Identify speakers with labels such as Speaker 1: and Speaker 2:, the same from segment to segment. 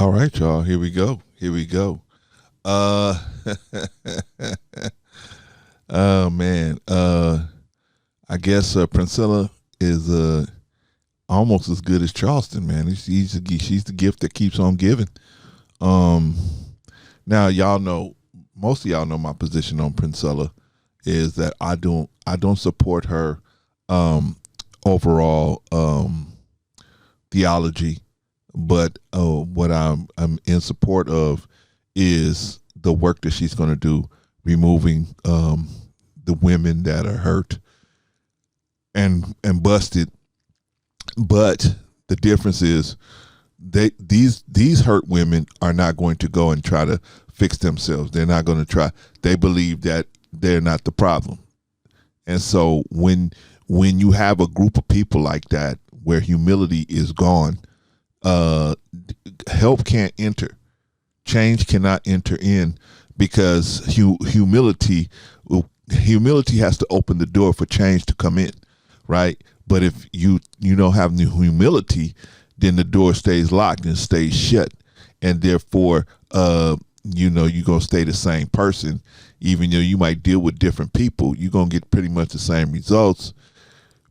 Speaker 1: All right, y'all. Here we go. Here we go. Uh, oh man. I guess Priscilla is almost as good as Charleston, man. She's the gift that keeps on giving. Um, Now y'all know, most of y'all know my position on Priscilla is that I don't support her um overall theology, but what I'm in support of is the work that she's going to do, removing the women that are hurt and busted. But the difference is these hurt women are not going to go and try to fix themselves. They're not going to try. They believe that they're not the problem. And so when you have a group of people like that where humility is gone, help can't enter. Change cannot enter in because humility has to open the door for change to come in, right? But if you don't have the humility, then the door stays locked and stays shut, and therefore you're gonna stay the same person. Even though you might deal with different people, you're gonna get pretty much the same results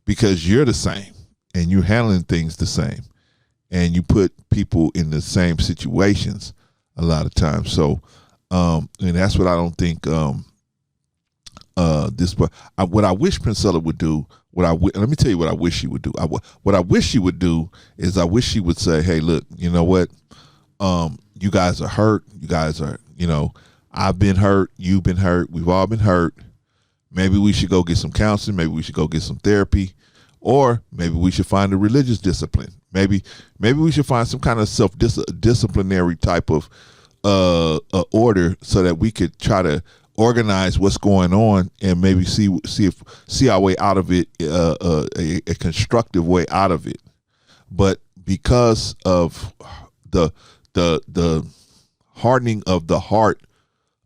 Speaker 1: because you're the same and you're handling things the same, and you put people in the same situations a lot of times. So and that's what I don't think what I wish Priscilla would do. Let me tell you what I wish she would do. What I wish she would do is I wish she would say, "Hey, look, you know what? You guys are hurt. You guys are, I've been hurt. You've been hurt. We've all been hurt. Maybe we should go get some counseling. Maybe we should go get some therapy, or maybe we should find a religious discipline. Maybe we should find some kind of disciplinary type of order so that we could try to organize what's going on and maybe see our way out of it, a constructive way out of it. But because of the hardening of the heart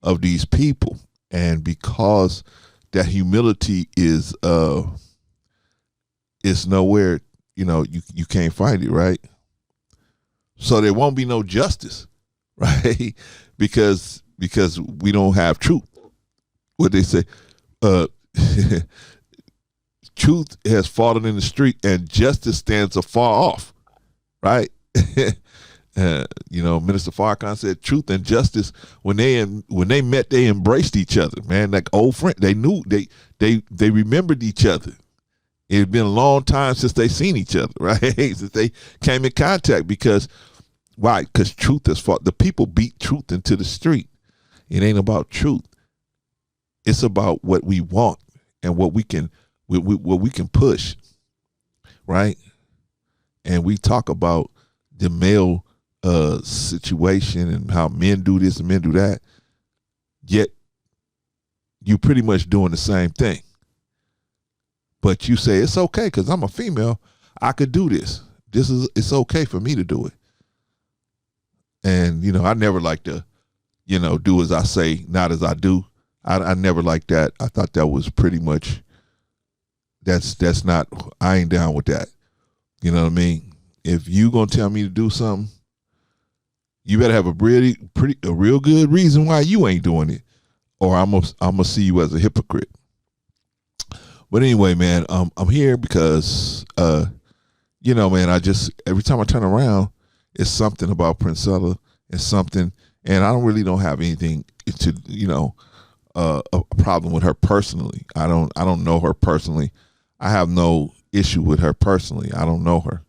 Speaker 1: of these people, and because that humility is nowhere, you can't find it, right? So there won't be no justice, right? because we don't have truth. What they say, truth has fallen in the street and justice stands afar off, right? Minister Farrakhan said truth and justice, when they met, they embraced each other, man, like old friends. They knew, they remembered each other. It had been a long time since they seen each other, right? Since they came in contact. Because why? Because truth has fought. The people beat truth into the street. It ain't about truth. It's about what we want and what we can push, right? And we talk about the male situation and how men do this and men do that. Yet you pretty much doing the same thing. But you say it's okay because I'm a female. I could do this. It's okay for me to do it. And I never like to, do as I say, not as I do. I never liked that. I thought that was pretty much, that's not, I ain't down with that. You know what I mean? If you gonna tell me to do something, you better have a real good reason why you ain't doing it, or I'm gonna see you as a hypocrite. But anyway, man, I'm here because man, every time I turn around, it's something about Priscilla. It's something, and I don't have anything to a problem with her personally. I don't know her personally. I have no issue with her personally. I don't know her.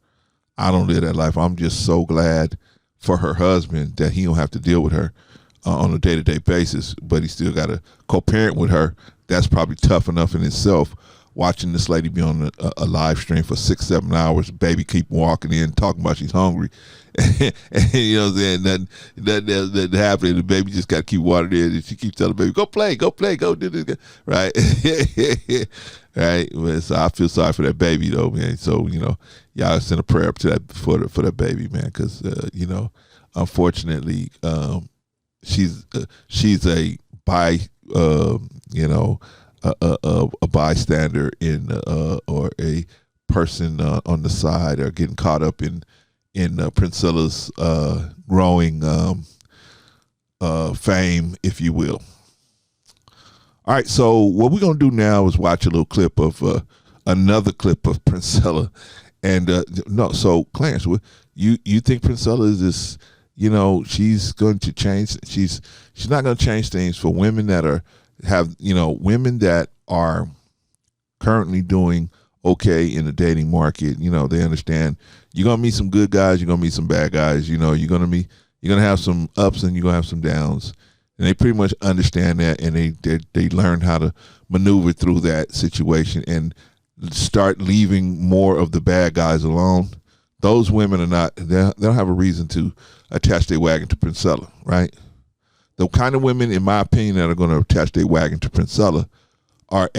Speaker 1: I don't live that life. I'm just so glad for her husband that he don't have to deal with her on a day-to-day basis, but he still got to co-parent with her. That's probably tough enough in itself. Watching this lady be on a live stream for 6-7 hours, baby keep walking in, talking about she's hungry. And you know what I'm saying? That happening. The baby just got to keep watering it. And she keeps telling the baby, go play, go do this. Right? Right? Well, so I feel sorry for that baby, though, man. So, y'all send a prayer up to that for that baby, man, because, unfortunately, she's a a bystander in or a person on the side, or getting caught up in Priscilla's growing fame, if you will. All right, so what we're gonna do now is watch a little clip of another clip of Priscilla, and no, so Clarence, you think Priscilla is this? She's going to change. She's not going to change things for women that women that are currently doing okay in the dating market. They understand you're gonna meet some good guys, you're gonna meet some bad guys. You're gonna have some ups and you're gonna have some downs. And they pretty much understand that, and they learn how to maneuver through that situation and start leaving more of the bad guys alone. Those women they don't have a reason to attach their wagon to Priscilla, right? The kind of women, in my opinion, that are going to attach their wagon to Priscilla are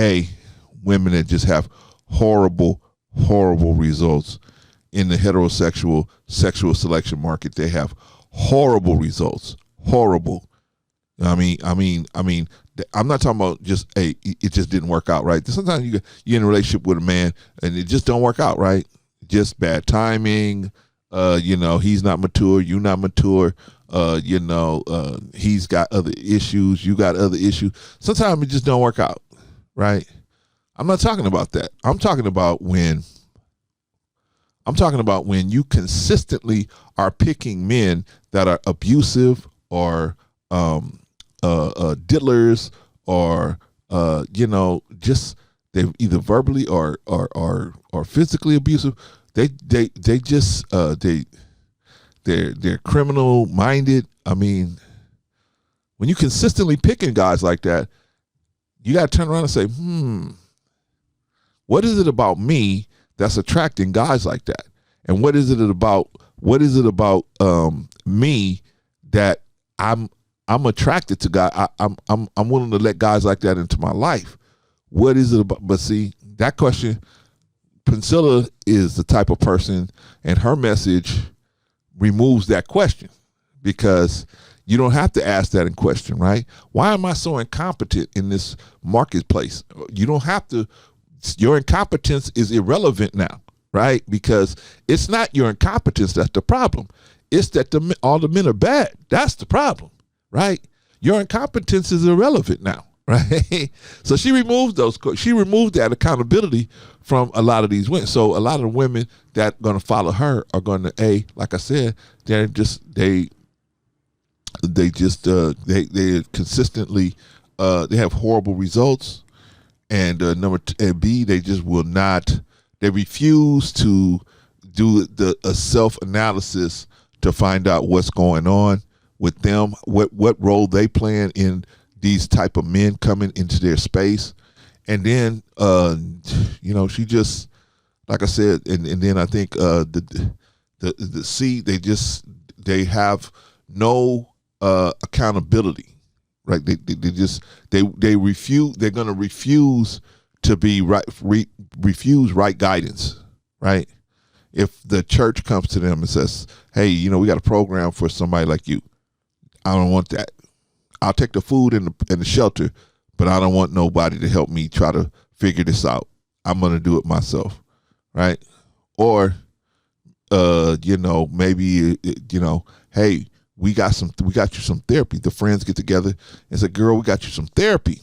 Speaker 1: women that just have horrible, horrible results in the heterosexual sexual selection market. They have horrible results, horrible. I mean, I'm not talking about just, hey, it just didn't work out, right? Sometimes you're in a relationship with a man and it just don't work out, right? Just bad timing. He's not mature, you're not mature. He's got other issues, you got other issues. Sometimes it just don't work out, right? I'm not talking about that. I'm talking about when you consistently are picking men that are abusive or diddlers or just they're either verbally or physically abusive. They're criminal minded. I mean, when you consistently picking guys like that, you got to turn around and say, what is it about me that's attracting guys like that? And what is it about me that I'm attracted to guys? I'm willing to let guys like that into my life. What is it about? But see, that question, Priscilla is the type of person, and her message removes that question, because you don't have to ask that in question, right? Why am I so incompetent in this marketplace? You don't have to. Your incompetence is irrelevant now, right? Because it's not your incompetence that's the problem. It's that all the men are bad. That's the problem, right? Your incompetence is irrelevant now, right? So she removed that accountability from a lot of these women. So a lot of the women that are going to follow her are going to, like I said, they consistently they have horrible results. And and B, they just will not. They refuse to do a self-analysis to find out what's going on with them, what role they playing in these type of men coming into their space. And then she just, like I said, and then I think the C, they have no accountability. Right, they refuse. They're going to refuse to be right. Refuse right guidance. Right. If the church comes to them and says, "Hey, we got a program for somebody like you," I don't want that. I'll take the food and the shelter, but I don't want nobody to help me try to figure this out. I'm going to do it myself. Right. Or, maybe hey. We got you some therapy. The friends get together and say, "Girl, we got you some therapy.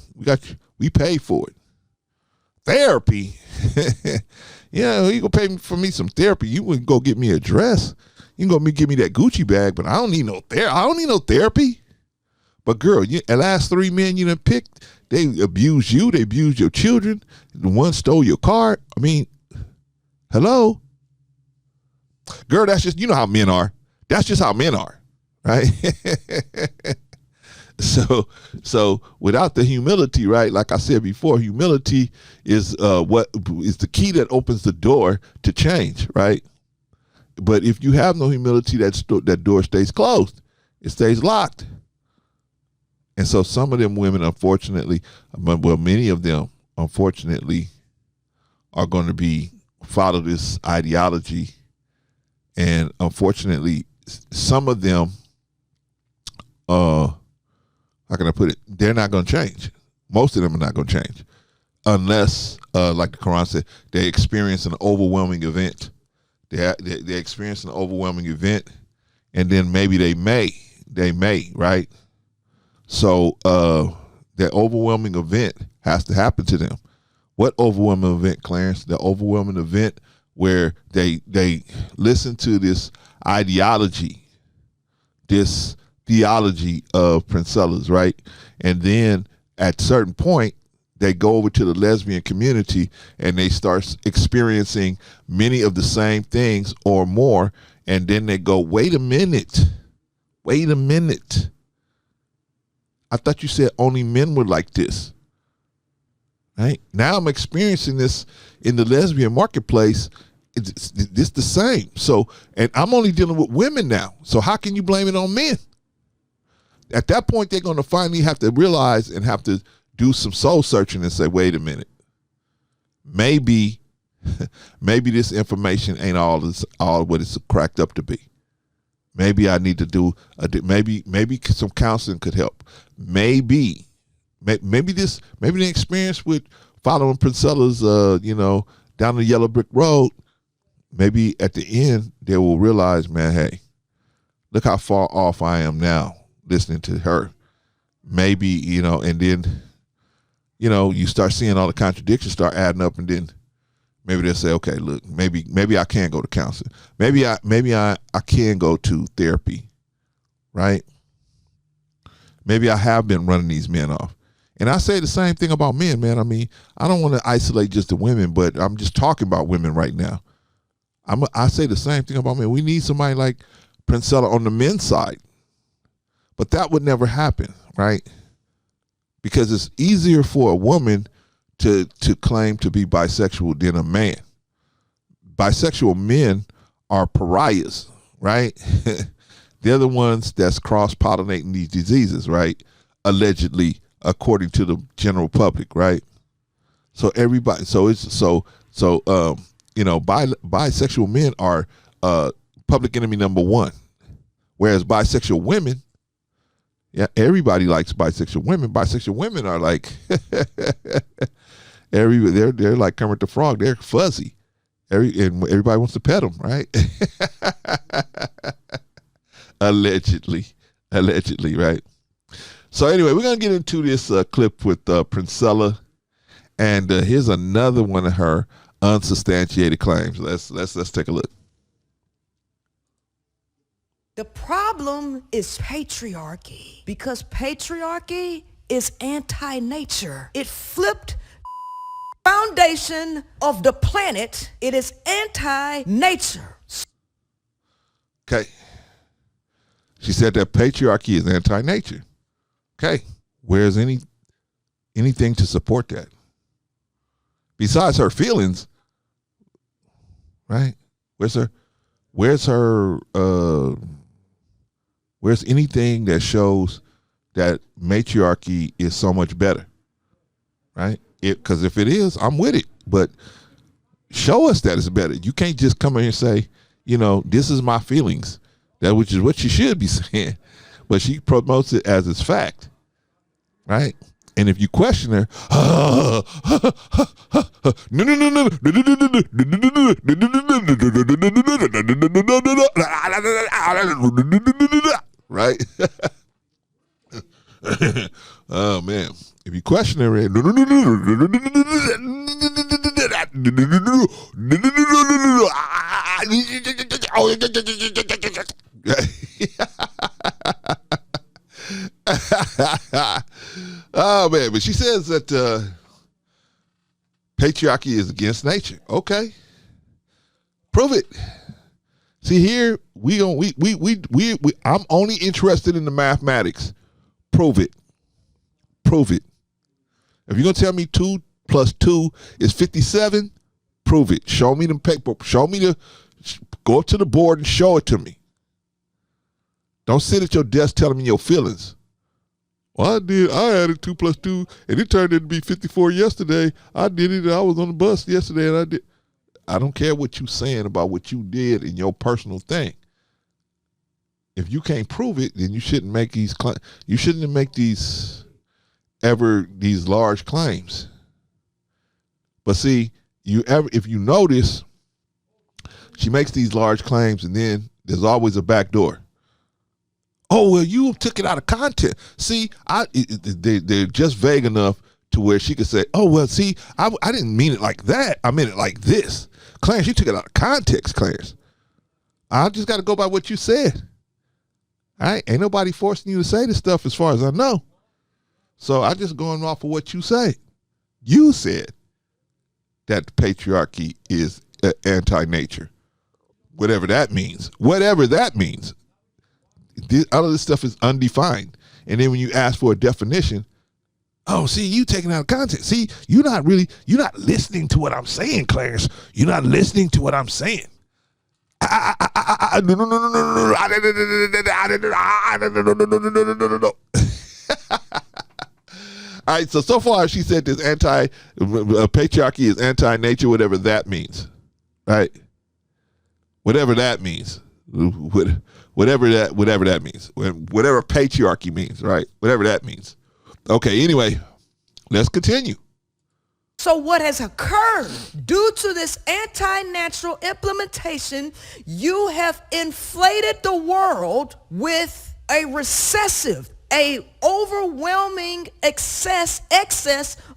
Speaker 1: We paid for it." Therapy? Yeah, you gonna pay for me some therapy. You wouldn't go get me a dress. You can go give me that Gucci bag, but I don't need no therapy. But girl, the last 3 men you done picked, they abused you. They abused your children. The one stole your car. I mean, hello? Girl, that's just, how men are. That's just how men are. Right. So without the humility, right? Like I said before, humility is what is the key that opens the door to change, right? But if you have no humility, that door stays closed. It stays locked. And so some of them women, unfortunately, many of them, unfortunately, are going to follow this ideology, and unfortunately, some of them. How can I put it? They're not going to change. Most of them are not going to change unless, like the Quran said, they experience an overwhelming event. They experience an overwhelming event, and then maybe they may, right? So that overwhelming event has to happen to them. What overwhelming event, Clarence? The overwhelming event where they listen to this ideology, this theology of Princella's, right? And then at a certain point, they go over to the lesbian community and they start experiencing many of the same things or more. And then they go, wait a minute. I thought you said only men were like this. Right? Now I'm experiencing this in the lesbian marketplace. It's the same. So, and I'm only dealing with women now. So how can you blame it on men? At that point, they're going to finally have to realize and have to do some soul searching and say, wait a minute, maybe this information ain't all what it's cracked up to be. Maybe I need to do maybe some counseling could help. Maybe the experience with following Princella's, down the yellow brick road. Maybe at the end they will realize, man, hey, look how far off I am now listening to her. Maybe, and then, you start seeing all the contradictions start adding up, and then maybe they'll say, okay, look, maybe I can go to counseling. Maybe I can go to therapy, right? Maybe I have been running these men off. And I say the same thing about men, man. I mean, I don't want to isolate just the women, but I'm just talking about women right now. I say the same thing about men. We need somebody like Princella on the men's side. But that would never happen, right? Because it's easier for a woman to claim to be bisexual than a man. Bisexual men are pariahs, right? They're the ones that's cross-pollinating these diseases, right? Allegedly, according to the general public, right? So everybody, bisexual men are public enemy number one, whereas bisexual women, yeah, everybody likes bisexual women. Bisexual women are like they're like Kermit the Frog. They're fuzzy. And everybody wants to pet them, right? Allegedly, right? So anyway, we're gonna get into this clip with Princella, and here's another one of her unsubstantiated claims. Let's take a look.
Speaker 2: The problem is patriarchy, because patriarchy is anti-nature. It flipped foundation of the planet. It is anti-nature.
Speaker 1: Okay. She said that patriarchy is anti-nature. Okay. Where's anything to support that? Besides her feelings, right? Where's anything that shows that matriarchy is so much better, right? Because if it is, I'm with it. But show us that it's better. You can't just come in and say, this is my feelings, which is what she should be saying. But she promotes it as its fact, right? And if you question her, right? Oh man, if you question her, oh man, but she says that patriarchy is against nature. Okay, prove it. See here, I'm only interested in the mathematics. Prove it. If you're gonna tell me 2 + 2 is 57, prove it. Show me the paper. Go up to the board and show it to me. Don't sit at your desk telling me your feelings. Well, I added 2 + 2 and it turned out to be 54 yesterday. I did it. I was on the bus yesterday and I did. I don't care what you're saying about what you did in your personal thing. If you can't prove it, then you shouldn't make these these large claims. But see, if you notice, She makes these large claims, and then there's always a back door. Oh, well, you took it out of context. See, they're just vague enough to where she could say, oh, well, see, I didn't mean it like that. I meant it like this. Clarence, you took it out of context, Clarence. I just got to go by what you said. All right? Ain't nobody forcing you to say this stuff as far as I know. So I just going off of what you say. You said that the patriarchy is anti-nature. Whatever that means. Whatever that means. All of this stuff is undefined. And then when you ask for a definition, oh, see, you taking out of context. See, you're not listening to what I'm saying, Clarence. You're not listening to what I'm saying. All right, so far she said this patriarchy is anti-nature, whatever that means, right? Whatever that means, whatever that means, whatever patriarchy means, right? Whatever that means. Okay, anyway, let's continue.
Speaker 2: So what has occurred due to this anti-natural implementation, you have inflated the world with a recessive, a overwhelming excess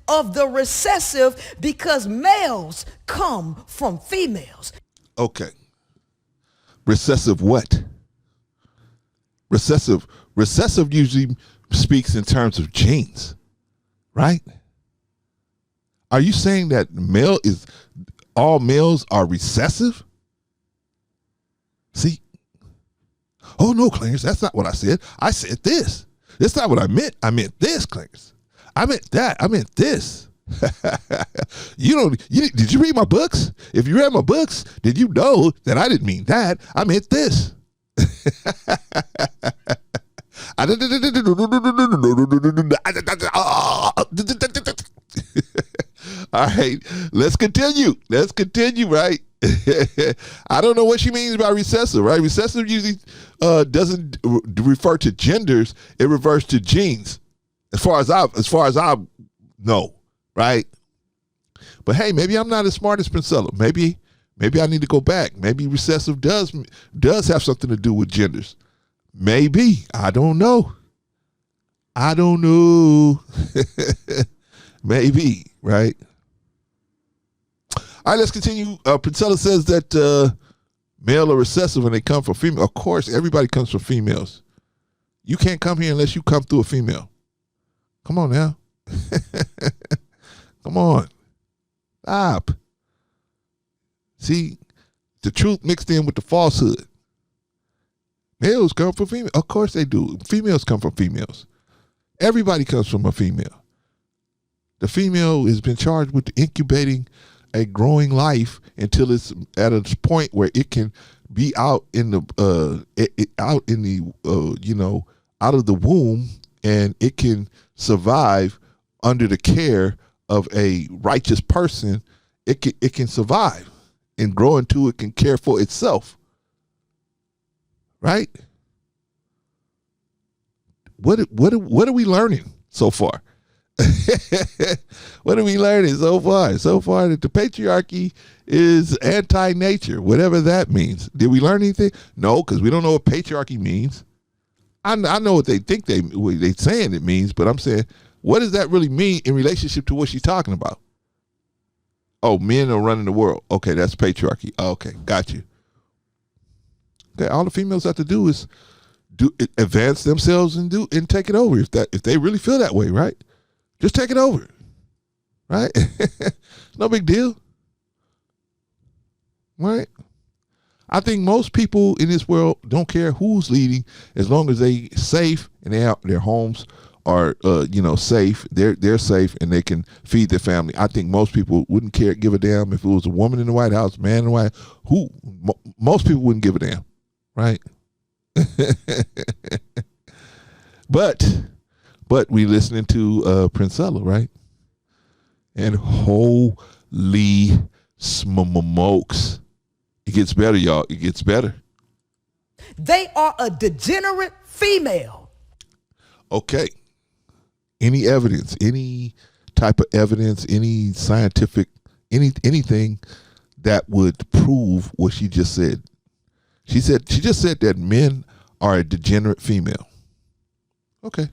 Speaker 2: of the recessive, because males come from females.
Speaker 1: Okay. Recessive what? Recessive usually speaks in terms of genes, right? Are you saying that all males are recessive? See? Oh no, Clarence, that's not what I said. I said this. That's not what I meant. I meant this, Clarence. I meant that. I meant this. Did you read my books? If you read my books, did you know that I didn't mean that? I meant this. All right, let's continue. Right? I don't know what she means by recessive, right? Recessive usually doesn't refer to genders; it refers to genes, as far as I know, right? But hey, maybe I'm not as smart as Princella. Maybe I need to go back. Maybe recessive does have something to do with genders. Maybe. I don't know. Maybe, right? All right, let's continue. Princella says that male are recessive when they come from female. Of course, everybody comes from females. You can't come here unless you come through a female. Come on now. Come on. Stop. See, the truth mixed in with the falsehood. Males come from females. Of course they do. Females come from females. Everybody comes from a female. The female has been charged with incubating a growing life until it's at a point where it can be out in the out of the womb, and it can survive under the care of a righteous person. It can survive and grow into it, can care for itself. Right? What are we learning so far? What are we learning so far? So far that the patriarchy is anti-nature, whatever that means. Did we learn anything? No, because we don't know what patriarchy means. I know what they think they saying it means, but I'm saying, what does that really mean in relationship to what she's talking about? Oh, men are running the world. Okay, that's patriarchy. Okay, got you. Okay, all the females have to do is advance themselves and take it over if they really feel that way, right? Just take it over, right? No big deal, right? I think most people in this world don't care who's leading, as long as they safe and their homes are safe. They're safe and they can feed their family. I think most people wouldn't give a damn if it was a woman in the White House, man in the White House. Most people wouldn't give a damn, right? But we listening to Princella, right? And holy smokes, it gets better, y'all. It gets better.
Speaker 2: They are a degenerate female.
Speaker 1: Okay. Any evidence, any type of evidence, any scientific, anything that would prove what she just said. She just said that men are a degenerate female. Okay.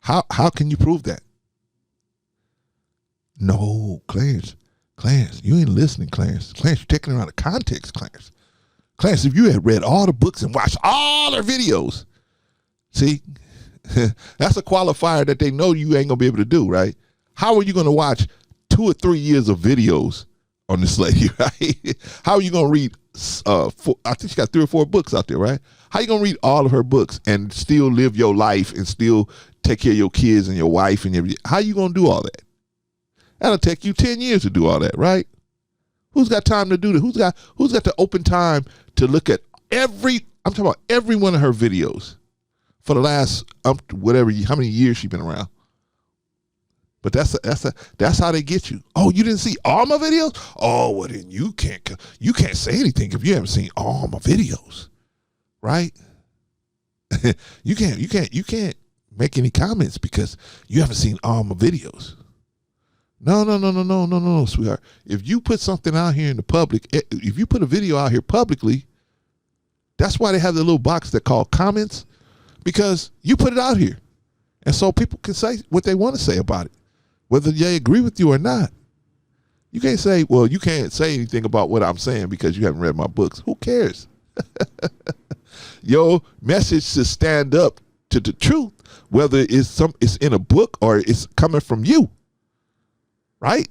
Speaker 1: How can you prove that? No, Clarence, you ain't listening, Clarence. Clarence, you're taking it out of context, Clarence. Clarence, if you had read all the books and watched all their videos, see, that's a qualifier that they know you ain't gonna be able to do, right? How are you gonna watch 2 or 3 years of videos on this lady, right? How are you gonna read? I think she got 3 or 4 books out there, right? How you gonna read all of her books and still live your life and still take care of your kids and your wife and everything? How you gonna do all that? That'll take you 10 years to do all that, right? Who's got time to do that? Who's got the open time to look at I'm talking about every one of her videos for the last how many years she's been around. But that's how they get you. Oh, you didn't see all my videos? Oh, well then you can't say anything if you haven't seen all my videos, right? you can't make any comments because you haven't seen all my videos. No, sweetheart. If you put something out here in the public, if you put a video out here publicly, that's why they have the little box that call comments, because you put it out here. And so people can say what they want to say about it, whether they agree with you or not. You can't say, well, you can't say anything about what I'm saying because you haven't read my books. Who cares? Your message should stand up to the truth, whether it's in a book or it's coming from you. Right?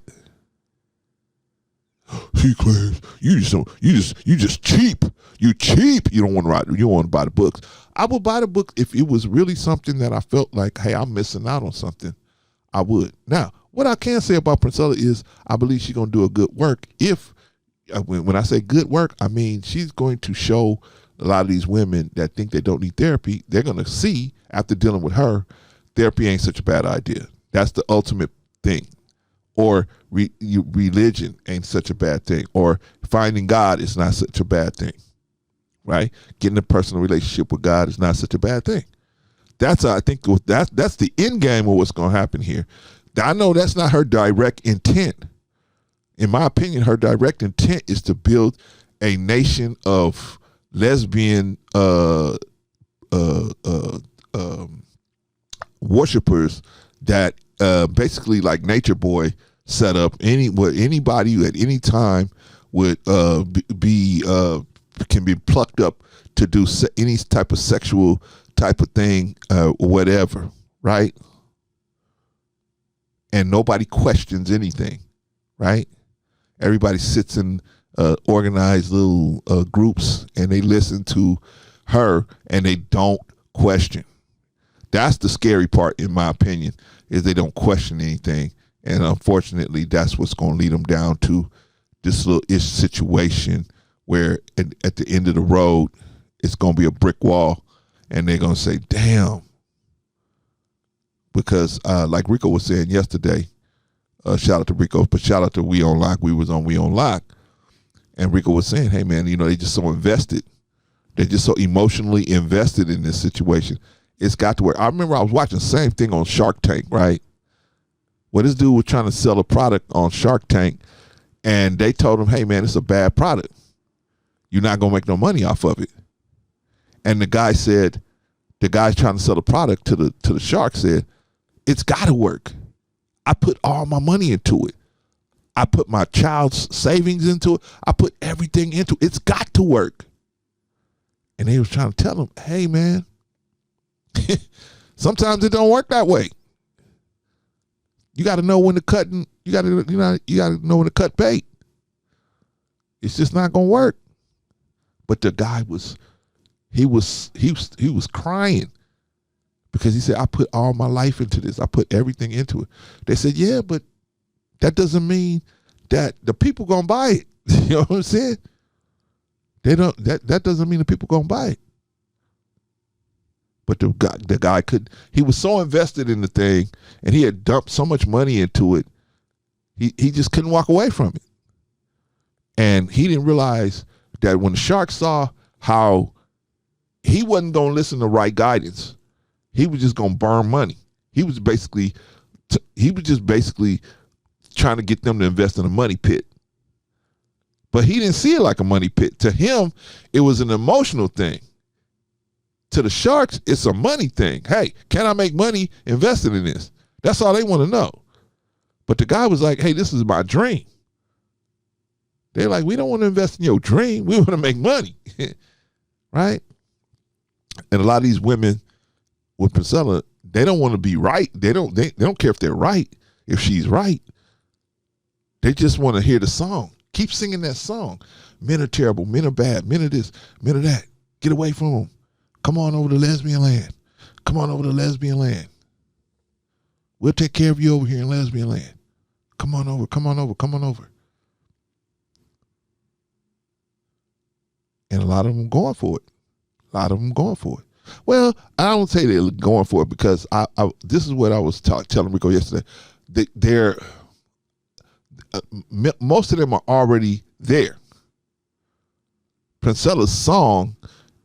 Speaker 1: See, Clarence, you just cheap. You cheap. You don't want to write. You don't want to buy the books. I would buy the book if it was really something that I felt like, hey, I'm missing out on something. I would. Now, what I can say about Princella is I believe she's going to do a good work. If when I say good work, I mean she's going to show a lot of these women that think they don't need therapy. They're going to see after dealing with her, therapy ain't such a bad idea. That's the ultimate thing. Or religion ain't such a bad thing. Or finding God is not such a bad thing, right? Getting a personal relationship with God is not such a bad thing. That's the end game of what's going to happen here. I know that's not her direct intent. In my opinion, her direct intent is to build a nation of lesbian worshipers that basically like Nature Boy set up. Anybody at any time would can be plucked up to do any type of sexual type of thing or whatever, right? And nobody questions anything, right? Everybody sits in organized little groups and they listen to her and they don't question. That's the scary part, in my opinion, is they don't question anything. And unfortunately, that's what's going to lead them down to this little ish situation where at the end of the road, it's going to be a brick wall and they're going to say, damn. Because like Rico was saying yesterday, shout out to Rico, but shout out to We On Lock. We was on We On Lock. And Rico was saying, hey, man, they just so invested. They're just so emotionally invested in this situation. It's got to work. I remember I was watching the same thing on Shark Tank, right? Well, this dude was trying to sell a product on Shark Tank, and they told him, hey, man, it's a bad product. You're not going to make no money off of it. And the guy said, the guy's trying to sell the product to the shark said, it's got to work. I put all my money into it. I put my child's savings into it. I put everything into it. It's got to work. And they was trying to tell him, hey, man, sometimes it don't work that way. You got to know when to cut and you got to know when to cut bait. It's just not going to work. But the guy was crying because he said, I put all my life into this. I put everything into it. They said, yeah, but that doesn't mean that the people going to buy it. You know what I'm saying? That doesn't mean the people going to buy it. But the guy he was so invested in the thing and he had dumped so much money into it, he just couldn't walk away from it. And he didn't realize that when the shark saw how he wasn't going to listen to right guidance, he was just going to burn money. He was just basically trying to get them to invest in a money pit. But he didn't see it like a money pit. To him, it was an emotional thing. To the sharks, it's a money thing. Hey, can I make money investing in this? That's all they want to know. But the guy was like, hey, this is my dream. They're like, we don't want to invest in your dream. We want to make money. Right? And a lot of these women with Priscilla, they don't want to be right. They don't care if they're right, if she's right. They just want to hear the song. Keep singing that song. Men are terrible. Men are bad. Men are this. Men are that. Get away from them. Come on over to lesbian land. Come on over to lesbian land. We'll take care of you over here in lesbian land. Come on over. Come on over. Come on over. And a lot of them going for it. A lot of them going for it. Well, I don't say they're going for it because I this is what I was telling Rico yesterday. They're most of them are already there. Priscilla's song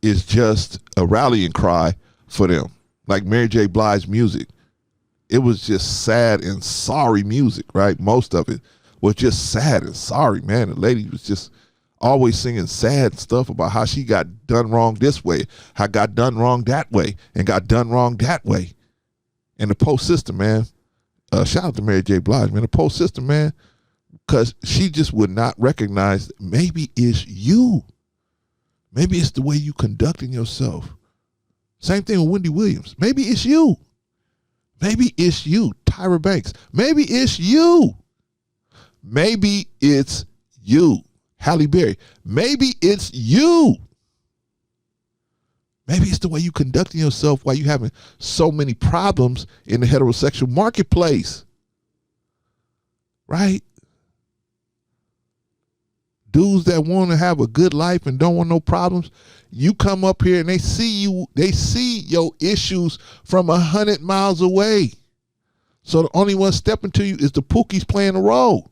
Speaker 1: is just a rallying cry for them. Like Mary J. Blige's music. It was just sad and sorry music, right? Most of it was just sad and sorry, man. The lady was just always singing sad stuff about how she got done wrong this way, how got done wrong that way, and got done wrong that way. And the post system, man, shout out to Mary J. Blige, man, the post system, man, because she just would not recognize maybe it's you. Maybe it's the way you conducting yourself. Same thing with Wendy Williams. Maybe it's you. Maybe it's you, Tyra Banks. Maybe it's you. Maybe it's you, Halle Berry. Maybe it's you. Maybe it's the way you conducting yourself while you having so many problems in the heterosexual marketplace. Right? Dudes that want to have a good life and don't want no problems, you come up here and they see your issues from 100 miles away. So the only one stepping to you is the Pookie's playing a role.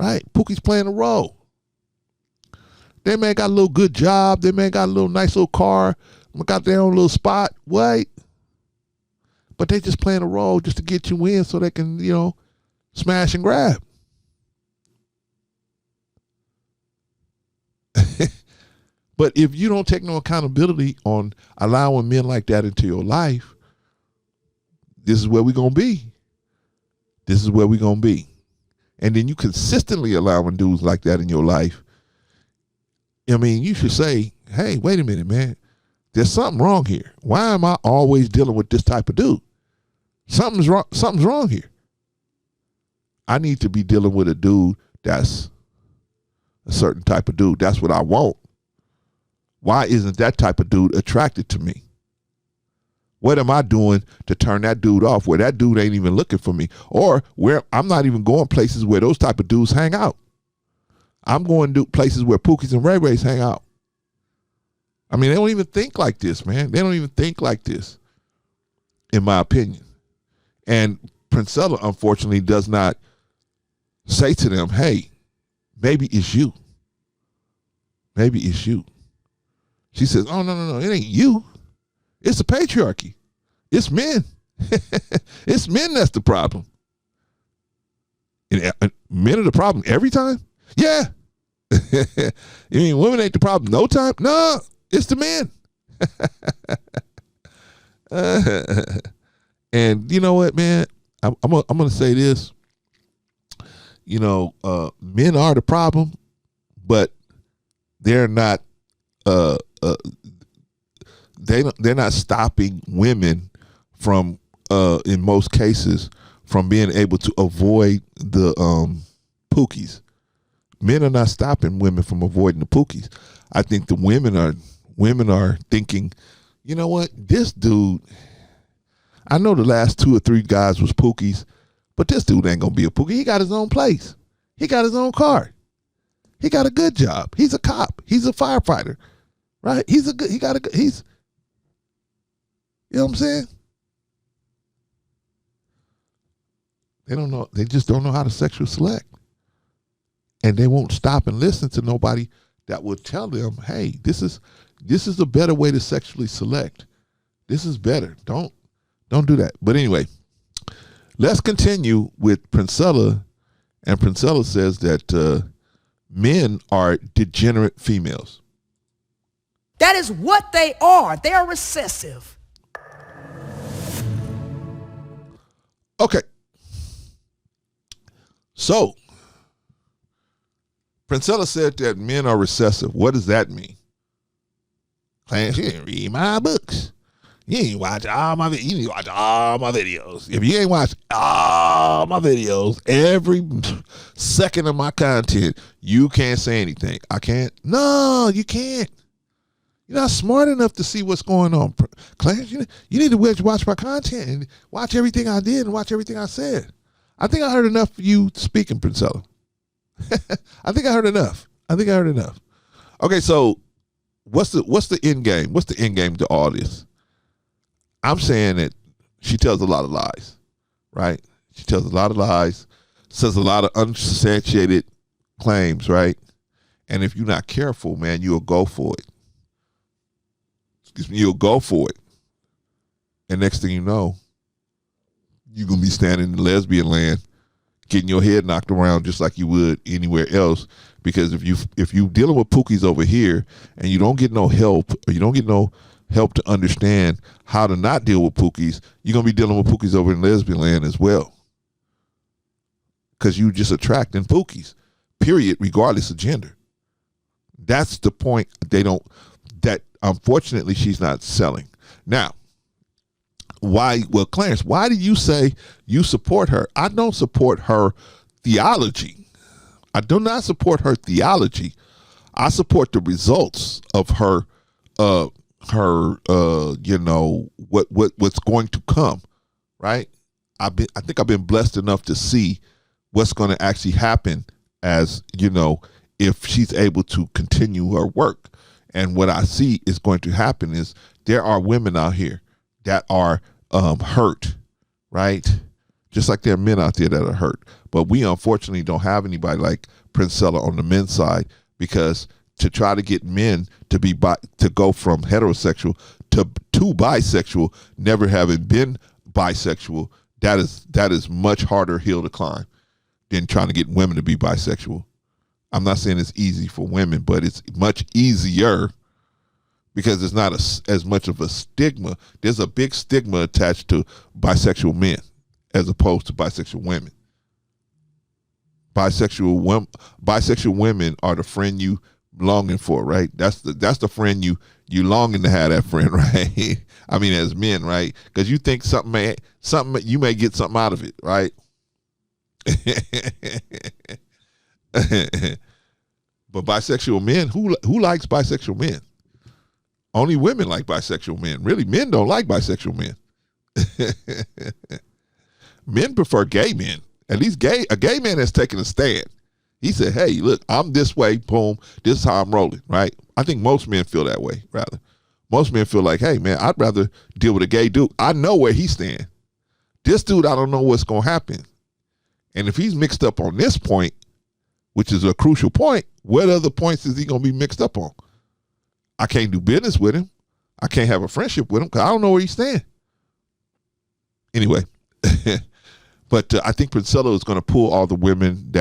Speaker 1: Right? Pookie's playing a role. They may got a little good job. They may got a little nice little car. Got their own little spot. What? But they just playing a role just to get you in so they can, smash and grab. But if you don't take no accountability on allowing men like that into your life, this is where we're going to be. This is where we're going to be. And then you consistently allowing dudes like that in your life. I mean, you should say, hey, wait a minute, man. There's something wrong here. Why am I always dealing with this type of dude? Something's wrong here. I need to be dealing with a dude that's a certain type of dude. That's what I want. Why isn't that type of dude attracted to me? What am I doing to turn that dude off where that dude ain't even looking for me, or where I'm not even going places where those type of dudes hang out? I'm going to places where Pookies and Ray Rays hang out. I mean, they don't even think like this, man. They don't even think like this, in my opinion. And Priscilla, unfortunately, does not say to them, hey, maybe it's you. Maybe it's you. She says, oh, no, it ain't you. It's the patriarchy. It's men. It's men that's the problem. And men are the problem every time? Yeah. You mean women ain't the problem no time? No, it's the men. And you know what, man? I'm gonna say this. Men are the problem, but they're not. They're not stopping women from, in most cases, from being able to avoid the Pookies. Men are not stopping women from avoiding the Pookies. I think the women are thinking, you know what, this dude, I know the last 2 or 3 guys was Pookies, but this dude ain't gonna be a Pookie. He got his own place. He got his own car. He got a good job. He's a cop. He's a firefighter. Right? You know what I'm saying? They don't know. They just don't know how to sexually select. And they won't stop and listen to nobody that will tell them, hey, this is a better way to sexually select. This is better. Don't do that. But anyway, let's continue with Princella. And Princella says that men are degenerate females.
Speaker 2: That is what they are. They are recessive.
Speaker 1: Okay. So, Princella said that men are recessive. What does that mean? Clarence, you didn't read my books. You ain't watch all my videos. You need to watch all my videos. If you ain't watch all my videos, every second of my content, you can't say anything. I can't. No, you can't. You're not smart enough to see what's going on. Clarence, you need to watch my content and watch everything I did and watch everything I said. I think I heard enough of you speaking, Princella. I think I heard enough. Okay, so what's the end game? What's the end game to all this? I'm saying that she tells a lot of lies, right? She tells a lot of lies, says a lot of unsubstantiated claims, right? And if you're not careful, man, you'll go for it. You'll go for it. And next thing you know, you're going to be standing in lesbian land getting your head knocked around just like you would anywhere else. Because if you dealing with pookies over here and you don't get no help, or you don't get no help to understand how to not deal with pookies, you're going to be dealing with pookies over in lesbian land as well. Because you just attracting pookies, period, regardless of gender. That's the point that unfortunately she's not selling. Now, why? Well, Clarence, why do you say you support her? I don't support her theology. I do not support her theology. I support the results of her what's going to come, right? I think I've been blessed enough to see what's going to actually happen, as if she's able to continue her work. And what I see is going to happen is there are women out here that are hurt, right? Just like there are men out there that are hurt. But we unfortunately don't have anybody like Princella on the men's side, because to try to get men to go from heterosexual to bisexual, never having been bisexual, that is much harder hill to climb than trying to get women to be bisexual. I'm not saying it's easy for women, but it's much easier because it's not as much of a stigma. There's a big stigma attached to bisexual men as opposed to bisexual women. Bisexual women are the friend you longing for, right? That's the friend you longing to have, that friend, right? I mean, as men, right? Because you think you may get something out of it, right? But bisexual men, who likes bisexual men? Only women like bisexual men. Really, men don't like bisexual men. Men prefer gay men. At least a gay man has taken a stand. He said, hey, look, I'm this way, boom, this is how I'm rolling, right? I think most men feel that way, rather. Most men feel like, hey, man, I'd rather deal with a gay dude. I know where he stands. This dude, I don't know what's going to happen. And if he's mixed up on this point, which is a crucial point, what other points is he going to be mixed up on? I can't do business with him. I can't have a friendship with him because I don't know where he stands. Anyway, but I think Princella is going to pull all the women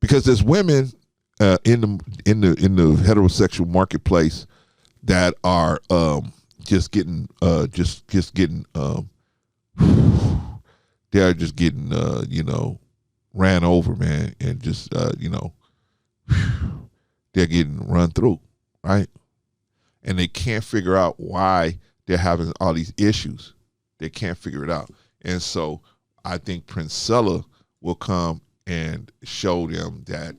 Speaker 1: because there's women in the heterosexual marketplace that are just getting they're just getting ran over, man, and just they're getting run through, right? And they can't figure out why they're having all these issues. They can't figure it out. And so I think Princella will come and show them that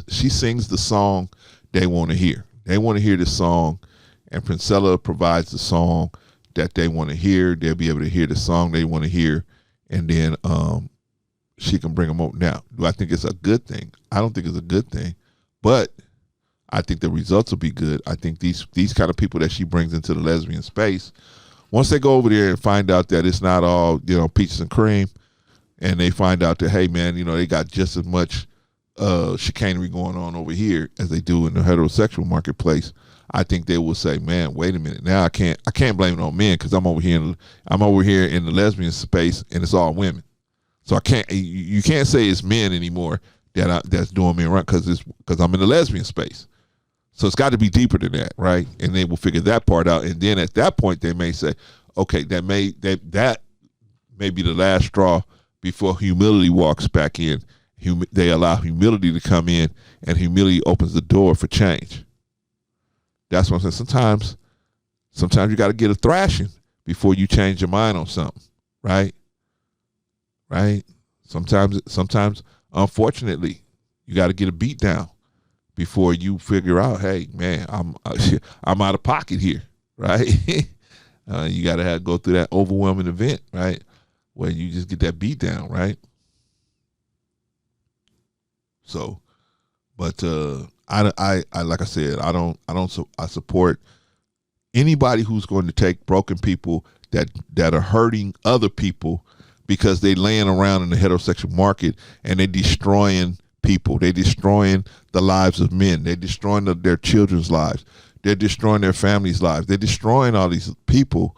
Speaker 1: she sings the song they want to hear. They want to hear the song, and Princella provides the song that they want to hear. They'll be able to hear the song they want to hear, and then she can bring them up. Now, do I think it's a good thing? I don't think it's a good thing, but I think the results will be good. I think these kind of people that she brings into the lesbian space, once they go over there and find out that it's not all peaches and cream, and they find out that, hey, man, they got just as much chicanery going on over here as they do in the heterosexual marketplace, I think they will say, "Man, wait a minute. Now I can't blame it on men because I'm over here in the lesbian space and it's all women. So you can't say it's men anymore that's doing me wrong because I'm in the lesbian space. So it's got to be deeper than that, right? And they will figure that part out. And then at that point, they may say, okay, that may be the last straw before humility walks back in. They allow humility to come in, and humility opens the door for change. That's what I'm saying. Sometimes you got to get a thrashing before you change your mind on something, right? Right? Sometimes, unfortunately, you got to get a beat down before you figure out, hey, man, I'm out of pocket here, right? You got to go through that overwhelming event, right, where you just get that beat down, right? So, but I like I said, I support anybody who's going to take broken people that are hurting other people because they laying around in the heterosexual market and they're destroying people. They're destroying the lives of men. They're destroying their children's lives. They're destroying their families' lives. They're destroying all these people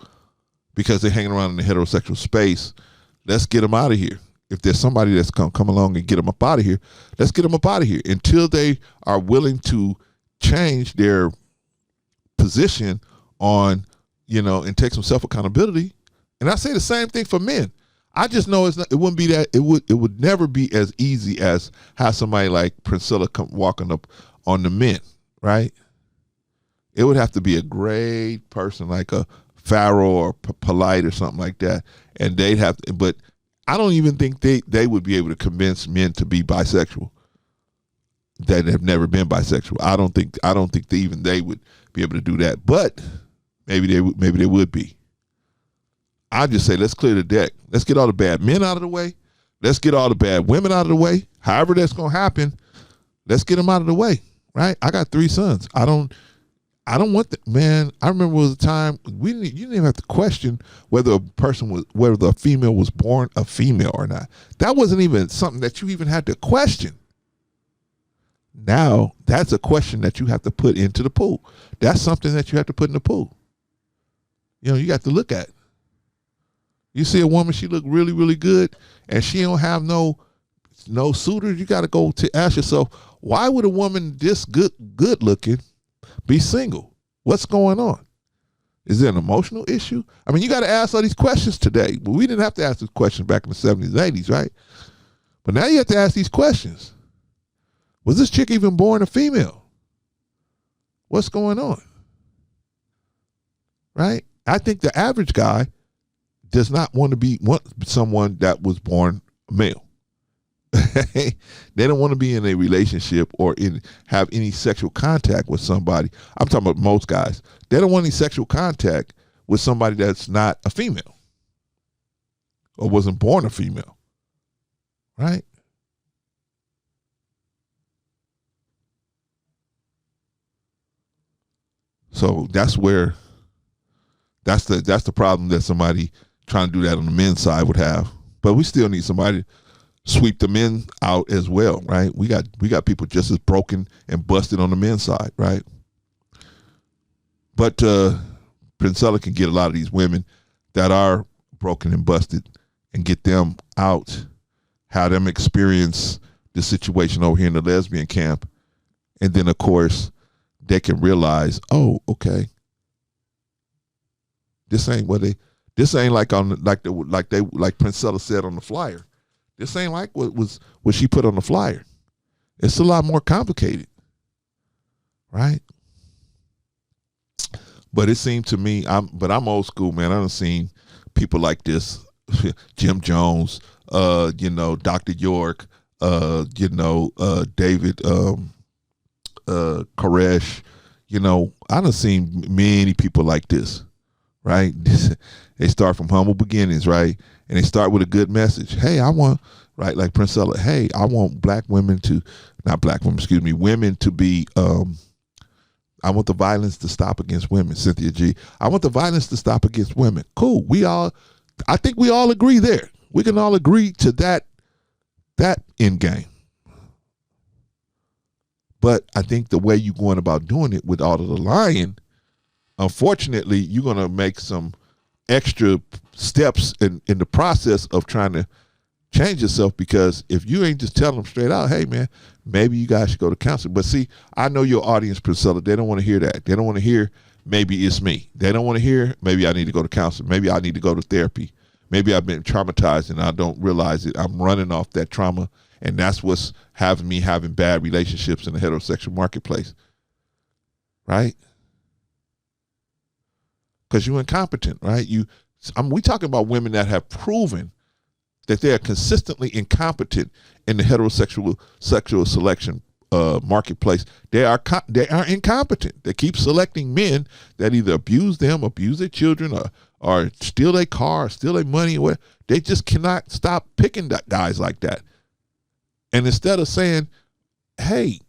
Speaker 1: because they're hanging around in the heterosexual space. Let's get them out of here. If there's somebody that's come along and get them up out of here, let's get them up out of here until they are willing to change their position on, and take some self-accountability. And I say the same thing for men. I just know it wouldn't be that, it would never be as easy as how somebody like Priscilla come walking up on the men, right? It would have to be a great person like a Pharaoh or Polite or something like that. And they'd have to, but I don't even think they would be able to convince men to be bisexual that have never been bisexual. I don't think they would be able to do that. But maybe they would be. I just say let's clear the deck. Let's get all the bad men out of the way. Let's get all the bad women out of the way. However that's going to happen, let's get them out of the way, right? I got 3 sons. I don't want that, man. I remember it was a time you didn't even have to question whether a female was born a female or not. That wasn't even something that you even had to question. Now that's a question that you have to put into the pool. That's something that you have to put in the pool. You got to look at. You see a woman, she look really, really good, and she don't have no suitors. You got to go to ask yourself, why would a woman this good looking be single? What's going on? Is there an emotional issue? I mean, you got to ask all these questions today. But we didn't have to ask these questions back in the 70s, 80s, right? But now you have to ask these questions. Was this chick even born a female? What's going on? Right? I think the average guy does not want someone that was born male. They don't want to be in a relationship or have any sexual contact with somebody. I'm talking about most guys. They don't want any sexual contact with somebody that's not a female or wasn't born a female, right? So that's the problem that somebody trying to do that on the men's side would have. But we still need somebody to sweep the men out as well, right? We got people just as broken and busted on the men's side, right? But Princella can get a lot of these women that are broken and busted and get them out, have them experience the situation over here in the lesbian camp. And then, of course, they can realize, oh, okay, this ain't like Princella said on the flyer. This ain't like what she put on the flyer. It's a lot more complicated, right? But it seemed to me, I'm old school, man. I done seen people like this, Jim Jones, Dr. York, David Koresh. I done seen many people like this, right? They start from humble beginnings, right? And they start with a good message. Hey, right, like Princella, hey, I want women to be, I want the violence to stop against women, Cynthia G. I want the violence to stop against women. Cool. I think we all agree there. We can all agree to that end game. But I think the way you're going about doing it with all of the lying, unfortunately, you're going to make some extra steps in the process of trying to change yourself, because if you ain't just telling them straight out, hey man, maybe you guys should go to counseling. But see, I know your audience, Priscilla, they don't want to hear that. They don't want to hear maybe it's me. They don't want to hear maybe I need to go to counseling. Maybe I need to go to therapy. Maybe I've been traumatized and I don't realize it. I'm running off that trauma, and that's what's having me having bad relationships in the heterosexual marketplace, right? Because you're incompetent, right? We talking about women that have proven that they are consistently incompetent in the heterosexual sexual selection marketplace. They are incompetent. They keep selecting men that either abuse them, abuse their children, or steal their car, steal their money. Or they just cannot stop picking guys like that. And instead of saying, hey,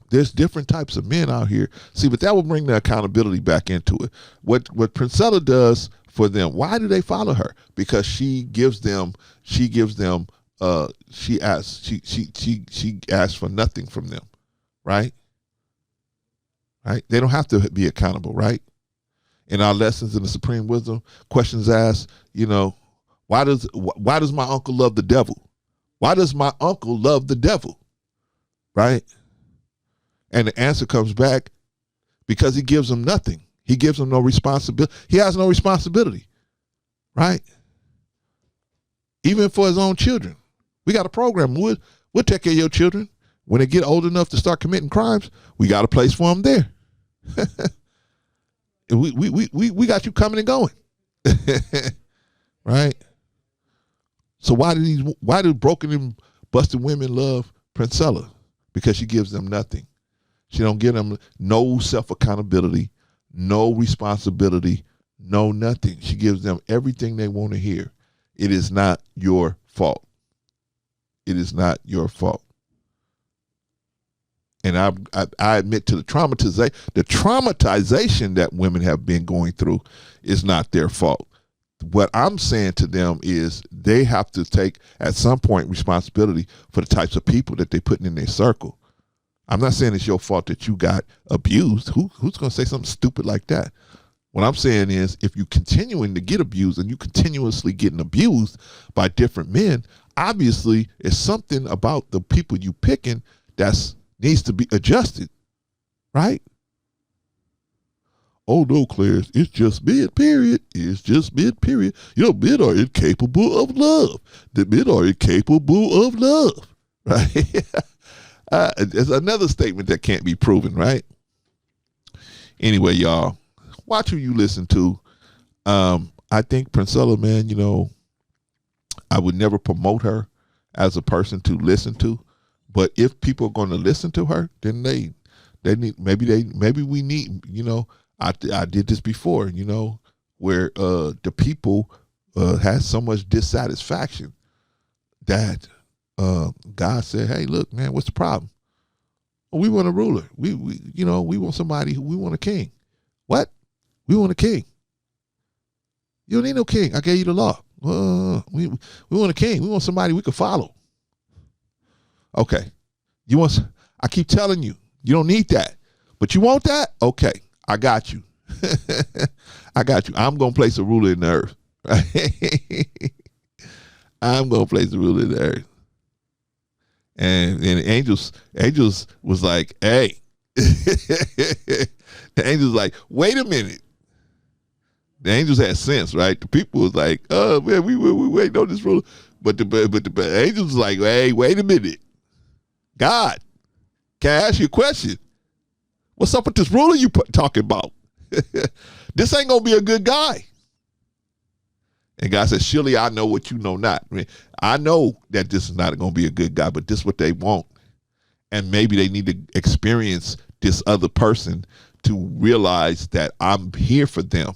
Speaker 1: there's different types of men out here. See, but that will bring the accountability back into it. What Princella does for them, why do they follow her? Because she asks for nothing from them, right? Right? They don't have to be accountable, right? In our lessons in the Supreme Wisdom, questions asked, why does my uncle love the devil? Why does my uncle love the devil? Right? And the answer comes back, because he gives them nothing. He gives them no responsibility. He has no responsibility, right? Even for his own children. We got a program. We'll take care of your children. When they get old enough to start committing crimes, we got a place for them there. we got you coming and going, right? So why do broken and busted women love Princella? Because she gives them nothing. She don't give them no self-accountability, no responsibility, no nothing. She gives them everything they want to hear. It is not your fault. It is not your fault. And I admit to the traumatization that women have been going through is not their fault. What I'm saying to them is they have to take, at some point, responsibility for the types of people that they're putting in their circle. I'm not saying it's your fault that you got abused. Who's going to say something stupid like that? What I'm saying is, if you're continuing to get abused and you continuously getting abused by different men, obviously it's something about the people you picking that needs to be adjusted, right? Oh no, Clarence, it's just men, period. It's just men, period. Men are incapable of love. The men are incapable of love, right? It's another statement that can't be proven, right? Anyway, y'all, watch who you listen to. I think Princella, man, I would never promote her as a person to listen to, but if people are going to listen to her, then they need, maybe we need, I did this before, where the people had so much dissatisfaction that God said, hey, look, man, what's the problem? Well, we want a ruler. We want somebody we want a king. What? We want a king. You don't need no king. I gave you the law. We want a king. We want somebody we can follow. Okay. I keep telling you, you don't need that. But you want that? Okay. I got you. I got you. I'm going to place a ruler in the earth. I'm going to place a ruler in the earth. And angels was like, hey. The angels like, wait a minute. The angels had sense, right? The people was like, oh man, we waiting on this ruler. But the angels was like, hey, wait a minute. God, can I ask you a question? What's up with this ruler you talking about? This ain't gonna be a good guy. And God said, surely I know what you know not. I know that this is not going to be a good guy, but this is what they want. And maybe they need to experience this other person to realize that I'm here for them,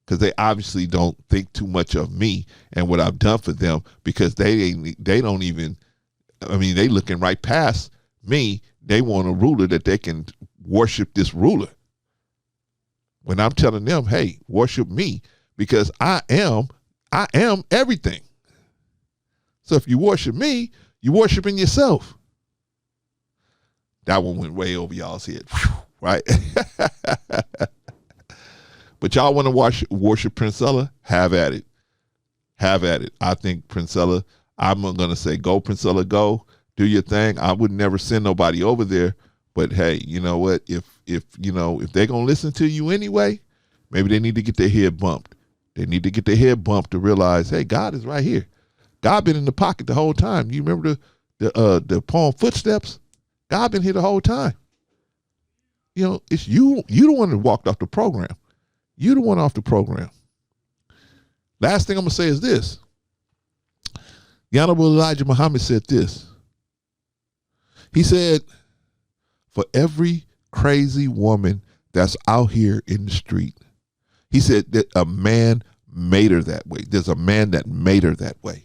Speaker 1: because they obviously don't think too much of me and what I've done for them, because they don't even, they looking right past me. They want a ruler that they can worship this ruler. When I'm telling them, hey, worship me, because I am everything. So if you worship me, you're worshiping yourself. That one went way over y'all's head, right? But y'all want to worship Princella? Have at it. Have at it. I think Princella, I'm going to say, go Princella, go. Do your thing. I would never send nobody over there. But hey, you know what? If they're going to listen to you anyway, maybe they need to get their head bumped. They need to get their head bumped to realize, hey, God is right here. God been in the pocket the whole time. You remember the poem Footsteps? God been here the whole time. You know, it's you the one that walked off the program. You the one off the program. Last thing I'm going to say is this. The Honorable Elijah Muhammad said this. He said, for every crazy woman that's out here in the street, he said that a man made her that way. There's a man that made her that way.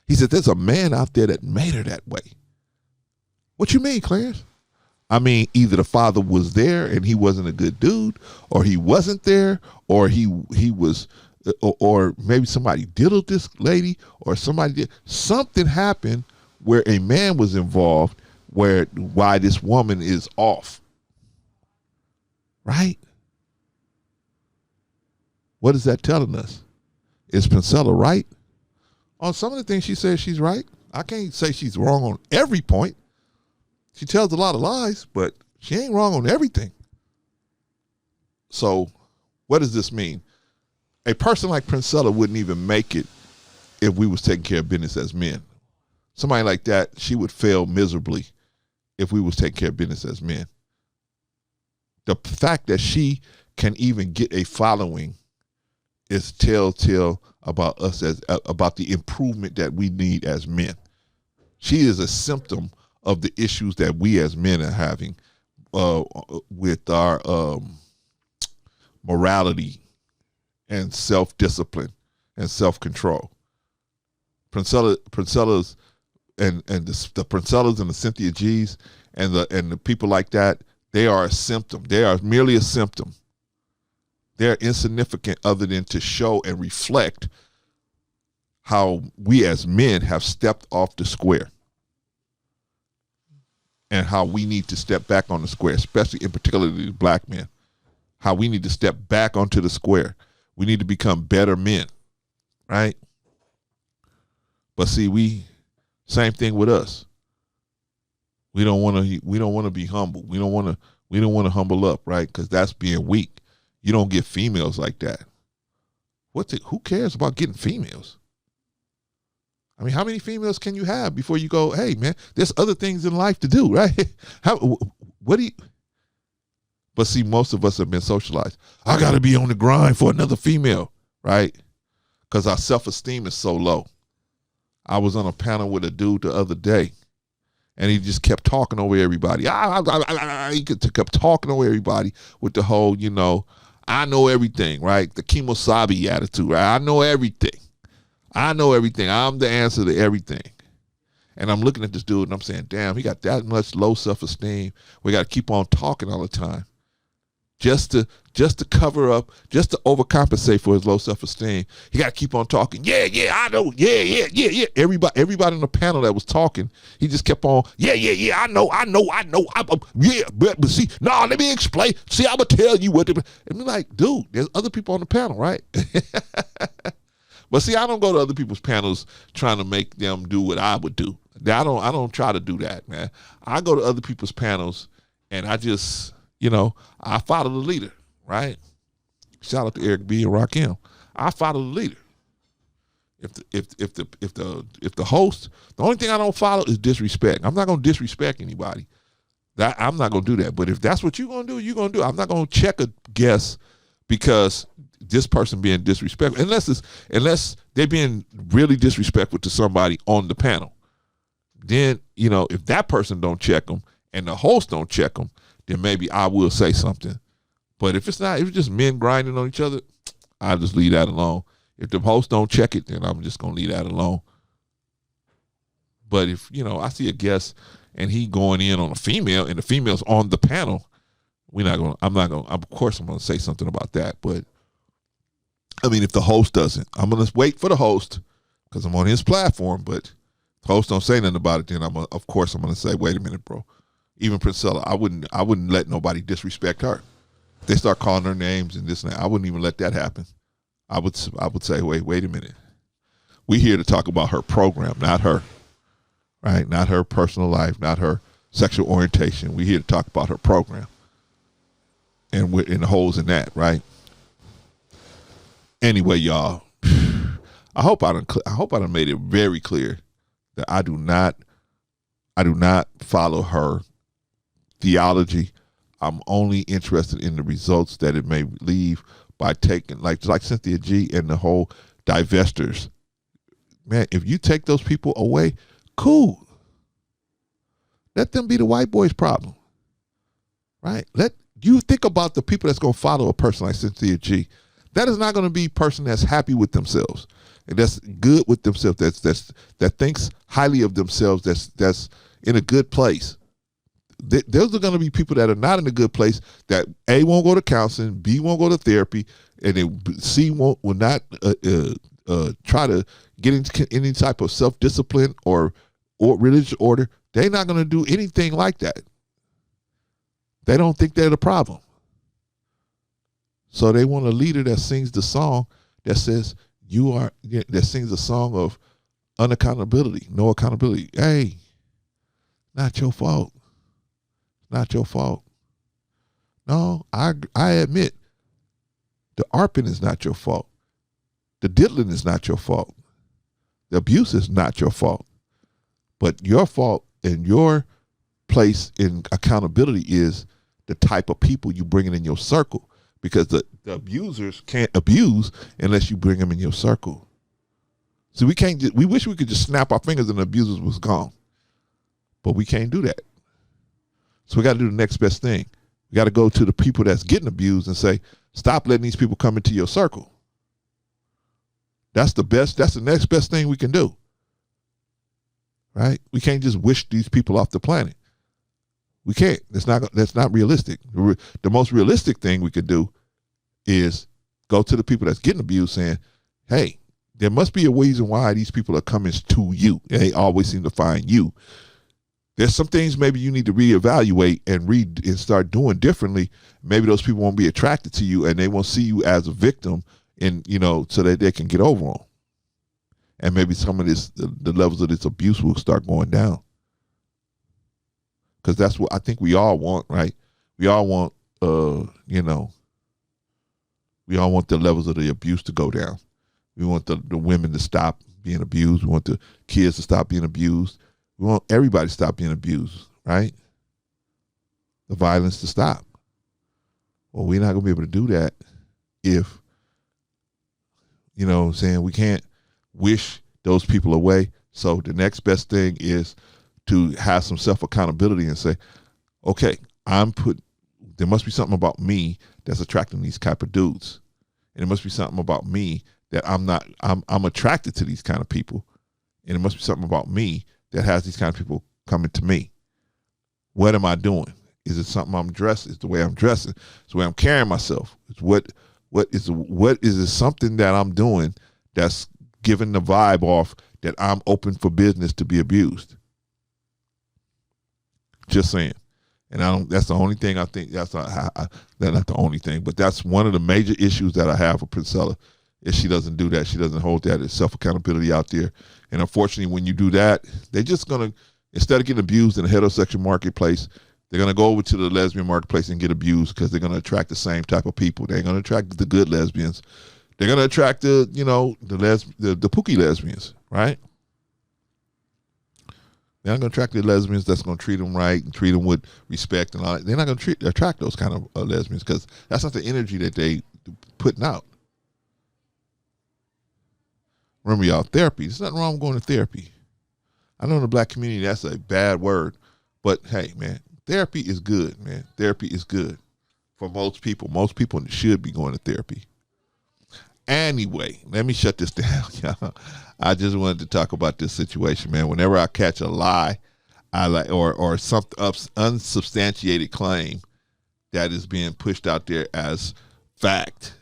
Speaker 1: He said, there's a man out there that made her that way. What you mean, Clarence? I mean, either the father was there and he wasn't a good dude, or he wasn't there, or he was, or maybe somebody diddled this lady, or something happened where a man was involved why this woman is off. Right? What is that telling us? Is Princella right? On some of the things she says she's right. I can't say she's wrong on every point. She tells a lot of lies, but she ain't wrong on everything. So what does this mean? A person like Princella wouldn't even make it if we was taking care of business as men. Somebody like that, she would fail miserably if we was taking care of business as men. The fact that she can even get a following is telltale about us about the improvement that we need as men. She is a symptom of the issues that we as men are having with our morality and self-discipline and self-control. Princella's and the Princellas and the Cynthia G's and the people like that, they are a symptom. They are merely a symptom. They're insignificant other than to show and reflect how we as men have stepped off the square and how we need to step back on the square, especially in particularly black men, how we need to step back onto the square. We need to become better men, right? But see, same thing with us. We don't want to be humble. We don't want to humble up, right? Because that's being weak. You don't get females like that. Who cares about getting females? I mean, how many females can you have before you go, hey, man, there's other things in life to do, right? But see, most of us have been socialized. I got to be on the grind for another female, right? Because our self-esteem is so low. I was on a panel with a dude the other day, and he just kept talking over everybody. He kept talking over everybody with the whole, I know everything, right? The Kemosabe attitude, right? I know everything. I'm the answer to everything. And I'm looking at this dude and I'm saying, damn, he got that much low self-esteem. We got to keep on talking all the time. Just to cover up, just to overcompensate for his low self-esteem. He got to keep on talking. Yeah, I know. Yeah. Everybody on the panel that was talking, he just kept on, yeah, I know. But see, let me explain. See, I'm going to tell you what. And I'm like, dude, there's other people on the panel, right? But see, I don't go to other people's panels trying to make them do what I would do. I don't try to do that, man. I go to other people's panels and I just, I follow the leader, right? Shout out to Eric B and Rakim. I follow the leader. If the host, the only thing I don't follow is disrespect. I'm not gonna disrespect anybody. I'm not gonna do that. But if that's what you're gonna do, you're gonna do it. I'm not gonna check a guest because this person being disrespectful, unless they're being really disrespectful to somebody on the panel. Then, if that person don't check them and the host don't check them, then maybe I will say something. But if it's just men grinding on each other, I'll just leave that alone. If the host don't check it, then I'm just going to leave that alone. But if, I see a guest and he going in on a female and the female's on the panel, of course I'm going to say something about that. But I mean, if the host doesn't, I'm going to wait for the host because I'm on his platform. But if the host don't say nothing about it, then of course I'm going to say, wait a minute, bro. Even Priscilla, I wouldn't let nobody disrespect her. If they start calling her names and this and that, I wouldn't even let that happen. I would say, wait a minute. We're here to talk about her program, not her, right? Not her personal life, not her sexual orientation. We're here to talk about her program, and we're in the holes in that, right? Anyway, y'all, I hope I done made it very clear that I do not follow her theology. I'm only interested in the results that it may leave by taking, like Cynthia G and the whole divestors. Man, if you take those people away, cool. Let them be the white boys' problem, right? Let you think about the people that's going to follow a person like Cynthia G. That is not going to be a person that's happy with themselves and that's good with themselves. That thinks highly of themselves. That's in a good place. Those are going to be people that are not in a good place. That A, won't go to counseling, B, won't go to therapy, and then C, will not try to get into any type of self-discipline or religious order. They're not going to do anything like that. They don't think they're the problem. So they want a leader that sings the song that says that sings a song of unaccountability, no accountability. Hey, not your fault. Not your fault. No, I admit the ARPing is not your fault. The diddling is not your fault. The abuse is not your fault. But your fault and your place in accountability is the type of people you bring in your circle, because the abusers can't abuse unless you bring them in your circle. So we wish we could just snap our fingers and the abusers was gone, but we can't do that. So we got to do the next best thing. We got to go to the people that's getting abused and say, stop letting these people come into your circle. That's the next best thing we can do. Right? We can't just wish these people off the planet. We can't. That's not realistic. The most realistic thing we could do is go to the people that's getting abused saying, hey, there must be a reason why these people are coming to you. They always seem to find you. There's some things maybe you need to reevaluate and start doing differently. Maybe those people won't be attracted to you and they won't see you as a victim, and so that they can get over on. And maybe some of the levels of this abuse will start going down. Because that's what I think we all want, right? We all want, we all want the levels of the abuse to go down. We want the women to stop being abused. We want the kids to stop being abused. We want everybody to stop being abused, right? The violence to stop. Well, we're not going to be able to do that if, we can't wish those people away. So the next best thing is to have some self-accountability and say, okay, there must be something about me that's attracting these type of dudes. And it must be something about me that I'm attracted to these kind of people. And it must be something about me that has these kind of people coming to me. What am I doing? Is it something I'm dressed? Is the way I'm dressing? It's the way I'm carrying myself? It's what is it something that I'm doing that's giving the vibe off that I'm open for business to be abused? Just saying. And that's the only thing I think. That's not the only thing, but that's one of the major issues that I have with Priscilla. Is she doesn't do that. She doesn't hold that self-accountability out there. And unfortunately, when you do that, they're just going to, instead of getting abused in the heterosexual marketplace, they're going to go over to the lesbian marketplace and get abused because they're going to attract the same type of people. They're going to attract the good lesbians. They're going to attract the pookie lesbians, right? They're not going to attract the lesbians that's going to treat them right and treat them with respect and all that. They're not going to attract those kind of lesbians because that's not the energy that they putting out. Remember, y'all, therapy. There's nothing wrong with going to therapy. I know in the black community that's a bad word, but hey, man, therapy is good, man. Therapy is good for most people. Most people should be going to therapy. Anyway, let me shut this down, y'all. I just wanted to talk about this situation, man. Whenever I catch a lie, or some unsubstantiated claim that is being pushed out there as fact,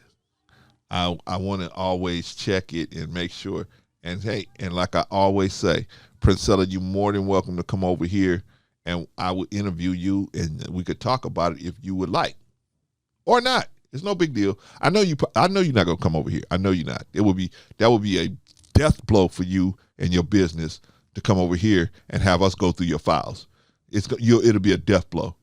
Speaker 1: I want to always check it and make sure. And hey, and like I always say, Priscilla, you're more than welcome to come over here and I would interview you, and we could talk about it if you would like, or not. It's no big deal. I know you. I know you're not gonna come over here. I know you're not. That would be a death blow for you and your business to come over here and have us go through your files. It'll be a death blow.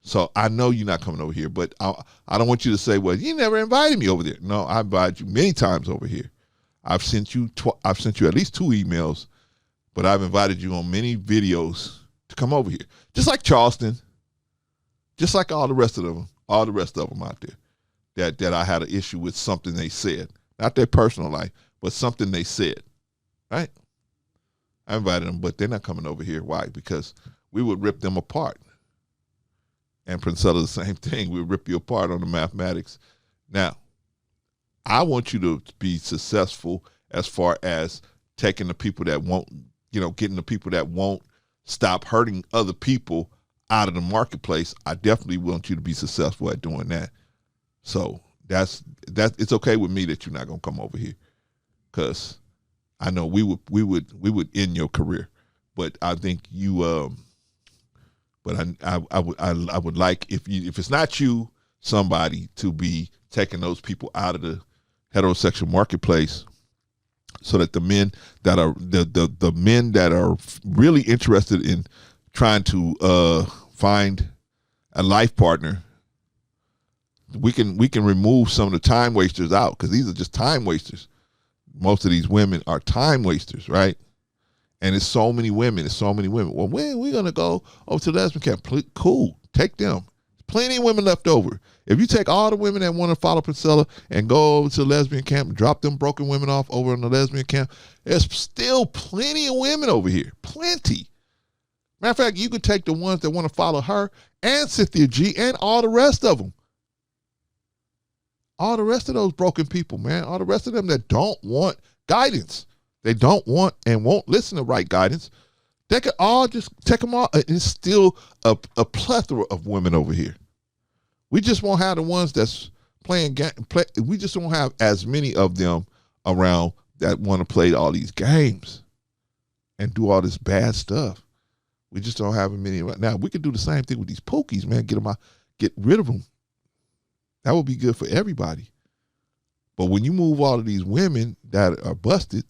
Speaker 1: So I know you're not coming over here, but I don't want you to say, well, you never invited me over there. No, I invited you many times over here. I've sent you at least 2 emails, but I've invited you on many videos to come over here. Just like Charleston, just like all the rest of them out there that I had an issue with something they said. Not their personal life, but something they said, right? I invited them, but they're not coming over here. Why? Because we would rip them apart. And Princella, the same thing. We would rip you apart on the mathematics. Now, I want you to be successful as far as taking the people that won't, getting the people that won't stop hurting other people out of the marketplace. I definitely want you to be successful at doing that. So that's it's okay with me that you're not gonna come over here, because I know we would end your career, but I think you but I would like if it's not you, somebody to be taking those people out of the heterosexual marketplace, so that the men that are the men that are really interested in trying to find a life partner, we can remove some of the time wasters out, because these are just time wasters. Most of these women are time wasters, right? And it's so many women. Well, when we gonna go over to the lesbian camp? Cool, take them. Plenty of women left over. If you take all the women that want to follow Priscilla and go over to the lesbian camp and drop them broken women off over in the lesbian camp, there's still plenty of women over here. Plenty. Matter of fact, you could take the ones that want to follow her and Cynthia G and all the rest of them. All the rest of those broken people, man. All the rest of them that don't want guidance. They don't want and won't listen to right guidance. They could all just take them all. It's still a plethora of women over here. We just won't have the ones that's playing we just won't have as many of them around that want to play all these games and do all this bad stuff. We just don't have as many right now. We could do the same thing with these pookies, man. Get them out, get rid of them. That would be good for everybody. But when you move all of these women that are busted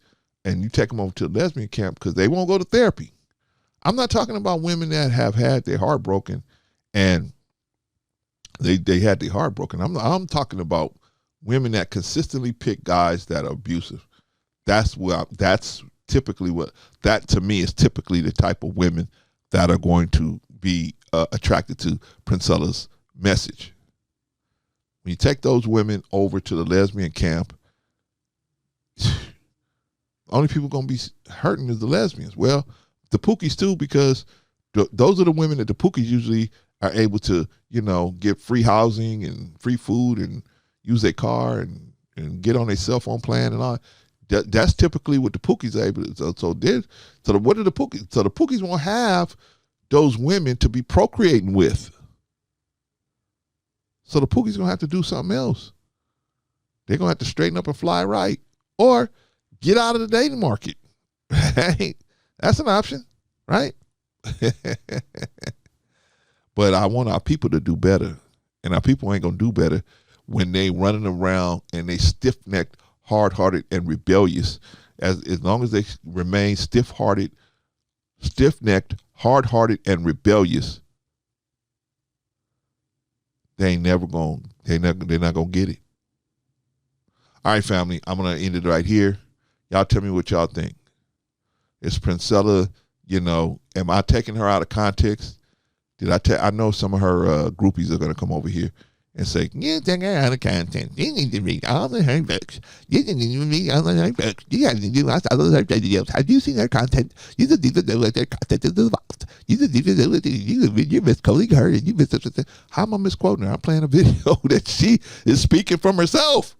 Speaker 1: and you take them over to the lesbian camp because they won't go to therapy. I'm not talking about women that have had their heart broken and they had their heart broken. I'm talking about women that consistently pick guys that are abusive. That's typically that to me is typically the type of women that are going to be attracted to Princella's message. When you take those women over to the lesbian camp, only people going to be hurting is the lesbians. Well, the pookies too, because those are the women that the pookies usually are able to, get free housing and free food and use their car and get on their cell phone plan and all. That's typically what the pookies are able to. So what are the pookies? So the pookies won't have those women to be procreating with. So the pookies gonna have to do something else. They're gonna have to straighten up and fly right, or get out of the dating market. Right? That's an option, right? But I want our people to do better, and our people ain't gonna do better when they running around and they stiff-necked, hard-hearted, and rebellious. As long as they remain stiff-necked, hard-hearted, and rebellious, they're not gonna get it. All right, family, I'm gonna end it right here. Y'all tell me what y'all think. Is Princella, am I taking her out of context? I know some of her groupies are gonna come over here and say, you take her out of context. You need to read all of her books. You need to read all of her books. You have to do all of her videos. Have you seen her content? You just need to know what their content is about. You just need to know what you're misquoting her and you How am I misquoting her? I'm playing a video that she is speaking from herself.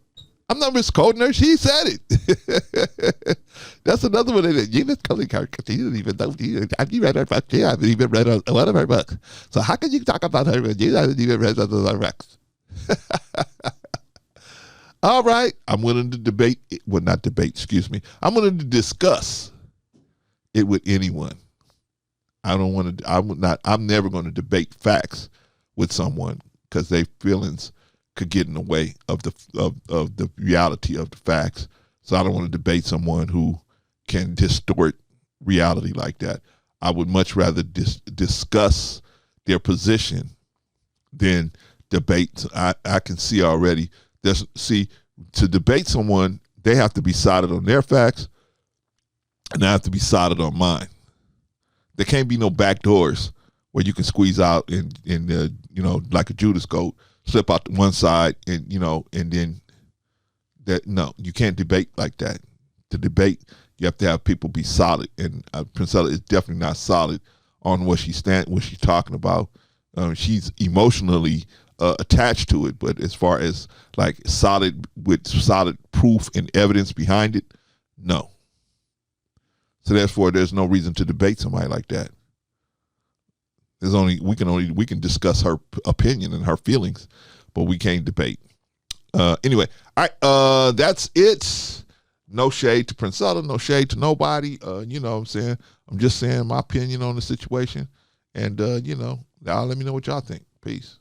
Speaker 1: I'm not misquoting her. She said it. That's another one. You misquoting her because she didn't even know. Have you read her books? You haven't even read one of her books. So how can you talk about her when you haven't even read one of her books? All right. I'm willing to debate. Well, not debate, excuse me. I'm willing to discuss it with anyone. I don't want to. I would not. I'm never going to debate facts with someone because their feelings could get in the way of the reality of the facts. So I don't want to debate someone who can distort reality like that. I would much rather discuss their position than debate. I can see already. To debate someone, they have to be solid on their facts, and I have to be solid on mine. There can't be no back doors where you can squeeze out and like a Judas goat, slip out to one side and then that. No, you can't debate like that. To debate, you have to have people be solid, and Princella is definitely not solid on what she's talking about. She's emotionally attached to it, but as far as like solid with solid proof and evidence behind it, no. So therefore, there's no reason to debate somebody like that. We can discuss her opinion and her feelings, but we can't debate. Anyway, all right, that's it. No shade to Princella, no shade to nobody. You know what I'm saying? I'm just saying my opinion on the situation. And, y'all let me know what y'all think. Peace.